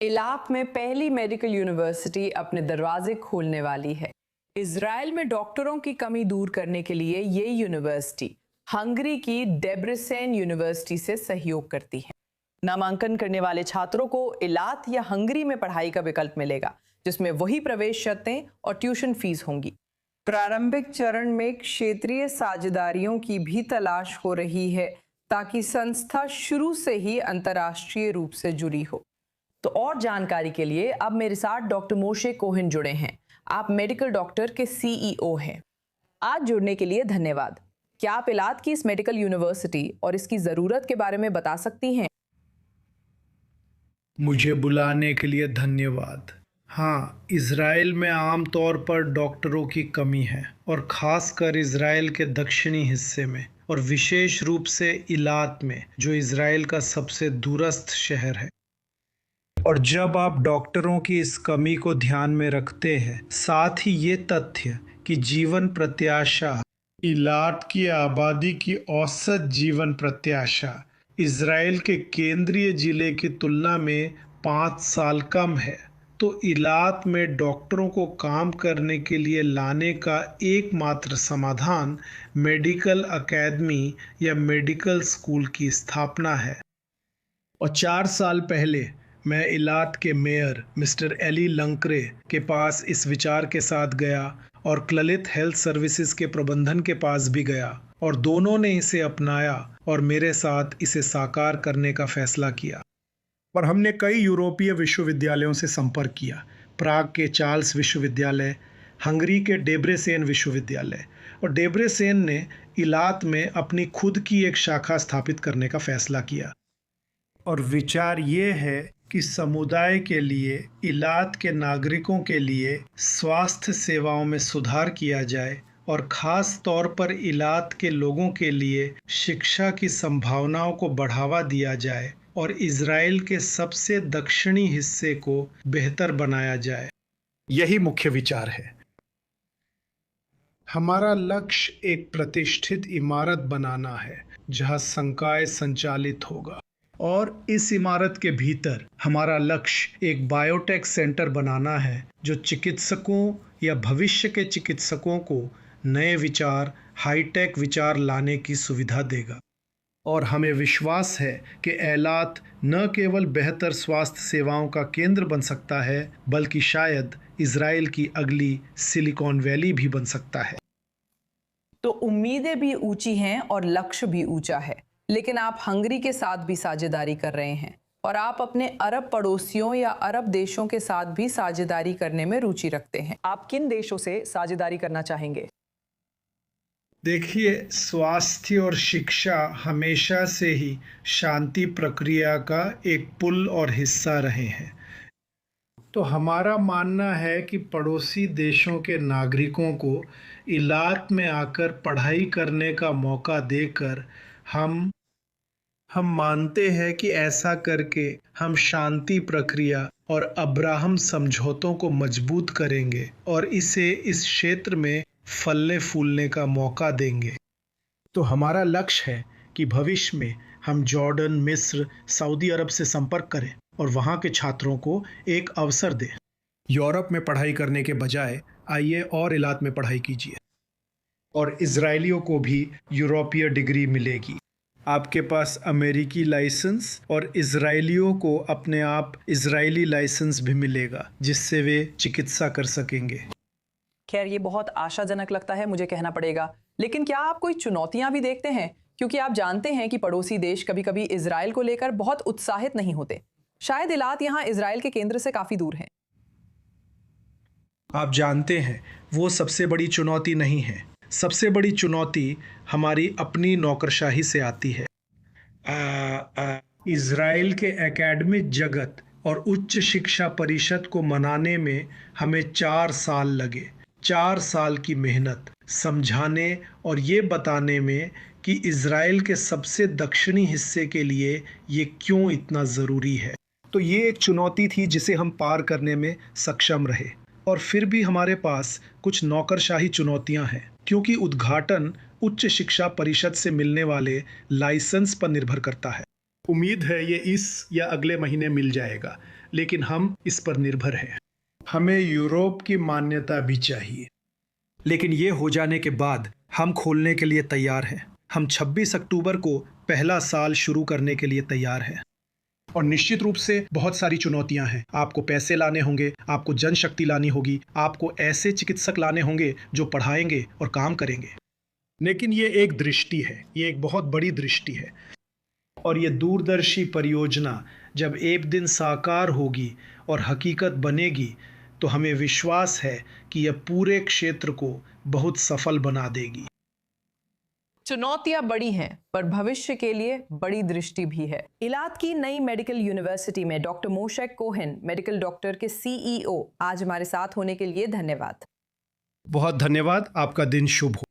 इलाक में पहली मेडिकल यूनिवर्सिटी अपने दरवाजे खोलने वाली है। इजराइल में डॉक्टरों की कमी दूर करने के लिए ये यूनिवर्सिटी हंगरी की डेब्रेसेन यूनिवर्सिटी से सहयोग करती है। नामांकन करने वाले छात्रों को इलात या हंगरी में पढ़ाई का विकल्प मिलेगा, जिसमें वही प्रवेश शर्तें और ट्यूशन फीस होंगी। प्रारंभिक चरण में क्षेत्रीय साझेदारियों की भी तलाश हो रही है ताकि संस्था शुरू से ही अंतर्राष्ट्रीय रूप से जुड़ी हो। तो और जानकारी के लिए अब मेरे साथ डॉक्टर मोशे कोहेन जुड़े हैं। आप मेडिकल डॉक्टर के सीईओ हैं। आज जुड़ने के लिए धन्यवाद। क्या आप इलात की इस मेडिकल यूनिवर्सिटी और इसकी ज़रूरत के बारे में बता सकती हैं? मुझे बुलाने के लिए धन्यवाद। हाँ, इज़राइल में आम तौर पर डॉक्टरों की कमी है और ख़ासकर इज़राइल के दक्षिणी हिस्से में और विशेष रूप से इलात में, जो इज़राइल का सबसे दूरस्थ शहर है। और जब आप डॉक्टरों की इस कमी को ध्यान में रखते हैं, साथ ही ये तथ्य कि जीवन प्रत्याशा, इलाट की आबादी की औसत जीवन प्रत्याशा इज़राइल के केंद्रीय जिले की तुलना में 5 साल कम है, तो इलात में डॉक्टरों को काम करने के लिए लाने का एकमात्र समाधान मेडिकल अकेडमी या मेडिकल स्कूल की स्थापना है। और 4 साल पहले मैं इलात के मेयर मिस्टर एली लंकरे के पास इस विचार के साथ गया और क्ललित हेल्थ सर्विसेज के प्रबंधन के पास भी गया, और दोनों ने इसे अपनाया और मेरे साथ इसे साकार करने का फैसला किया। पर हमने कई यूरोपीय विश्वविद्यालयों से संपर्क किया, प्राग के चार्ल्स विश्वविद्यालय, हंगरी के डेब्रेसेन विश्वविद्यालय, और डेब्रेसेन ने इलात में अपनी खुद की एक शाखा स्थापित करने का फैसला किया। और विचार ये है कि समुदाय के लिए, इलात के नागरिकों के लिए स्वास्थ्य सेवाओं में सुधार किया जाए और ख़ास तौर पर इलात के लोगों के लिए शिक्षा की संभावनाओं को बढ़ावा दिया जाए और इज़राइल के सबसे दक्षिणी हिस्से को बेहतर बनाया जाए। यही मुख्य विचार है। हमारा लक्ष्य एक प्रतिष्ठित इमारत बनाना है जहां संकाय संचालित होगा, और इस इमारत के भीतर हमारा लक्ष्य एक बायोटेक सेंटर बनाना है जो चिकित्सकों या भविष्य के चिकित्सकों को नए विचार, हाईटेक विचार लाने की सुविधा देगा। और हमें विश्वास है कि एलात न केवल बेहतर स्वास्थ्य सेवाओं का केंद्र बन सकता है, बल्कि शायद इज़राइल की अगली सिलिकॉन वैली भी बन सकता है। तो उम्मीदें भी ऊंची हैं और लक्ष्य भी ऊंचा है, लेकिन आप हंगरी के साथ भी साझेदारी कर रहे हैं और आप अपने अरब पड़ोसियों या अरब देशों के साथ भी साझेदारी करने में रुचि रखते हैं। आप किन देशों से साझेदारी करना चाहेंगे? देखिए, स्वास्थ्य और शिक्षा हमेशा से ही शांति प्रक्रिया का एक पुल और हिस्सा रहे हैं। तो हमारा मानना है कि पड़ोसी देशों के नागरिकों को इलाक में आकर पढ़ाई करने का मौका देकर हम मानते हैं कि ऐसा करके हम शांति प्रक्रिया और अब्राहम समझौतों को मजबूत करेंगे और इसे इस क्षेत्र में फलने फूलने का मौका देंगे। तो हमारा लक्ष्य है कि भविष्य में हम जॉर्डन, मिस्र, सऊदी अरब से संपर्क करें और वहाँ के छात्रों को एक अवसर दें। यूरोप में पढ़ाई करने के बजाय आइए और इलात में पढ़ाई कीजिए, और इजरायलियों को भी यूरोपीय डिग्री मिलेगी। आपके पास अमेरिकी लाइसेंस और इजरायलियों को अपने आप इजरायली लाइसेंस भी मिलेगा, जिससे वे चिकित्सा कर सकेंगे। खैर, ये बहुत आशाजनक लगता है, मुझे कहना पड़ेगा। लेकिन क्या आप कोई चुनौतियां भी देखते हैं? क्योंकि आप जानते हैं कि पड़ोसी देश कभी कभी इजराइल को लेकर बहुत उत्साहित नहीं होते। शायद इलात यहाँ इजराइल के केंद्र से काफी दूर है। आप जानते हैं, वो सबसे बड़ी चुनौती नहीं है। सबसे बड़ी चुनौती हमारी अपनी नौकरशाही से आती है। इज़राइल के एकेडमिक जगत और उच्च शिक्षा परिषद को मनाने में हमें 4 साल लगे। 4 साल की मेहनत समझाने और ये बताने में कि इज़राइल के सबसे दक्षिणी हिस्से के लिए ये क्यों इतना ज़रूरी है। तो ये एक चुनौती थी जिसे हम पार करने में सक्षम रहे। और फिर भी हमारे पास कुछ नौकरशाही चुनौतियां हैं, क्योंकि उद्घाटन उच्च शिक्षा परिषद से मिलने वाले लाइसेंस पर निर्भर करता है। उम्मीद है ये इस या अगले महीने मिल जाएगा। लेकिन हम इस पर निर्भर हैं। हमें यूरोप की मान्यता भी चाहिए, लेकिन ये हो जाने के बाद हम खोलने के लिए तैयार हैं। हम 26 अक्टूबर को पहला साल शुरू करने के लिए तैयार हैं। और निश्चित रूप से बहुत सारी चुनौतियां हैं। आपको पैसे लाने होंगे, आपको जनशक्ति लानी होगी, आपको ऐसे चिकित्सक लाने होंगे जो पढ़ाएंगे और काम करेंगे। लेकिन ये एक दृष्टि है, ये एक बहुत बड़ी दृष्टि है। और ये दूरदर्शी परियोजना जब एक दिन साकार होगी और हकीकत बनेगी, तो हमें विश्वास है कि यह पूरे क्षेत्र को बहुत सफल बना देगी। चुनौतियां बड़ी हैं, पर भविष्य के लिए बड़ी दृष्टि भी है। इलाद की नई मेडिकल यूनिवर्सिटी में डॉक्टर मोशेक कोहेन, मेडिकल डॉक्टर के सीईओ, आज हमारे साथ होने के लिए धन्यवाद। बहुत धन्यवाद। आपका दिन शुभ हो।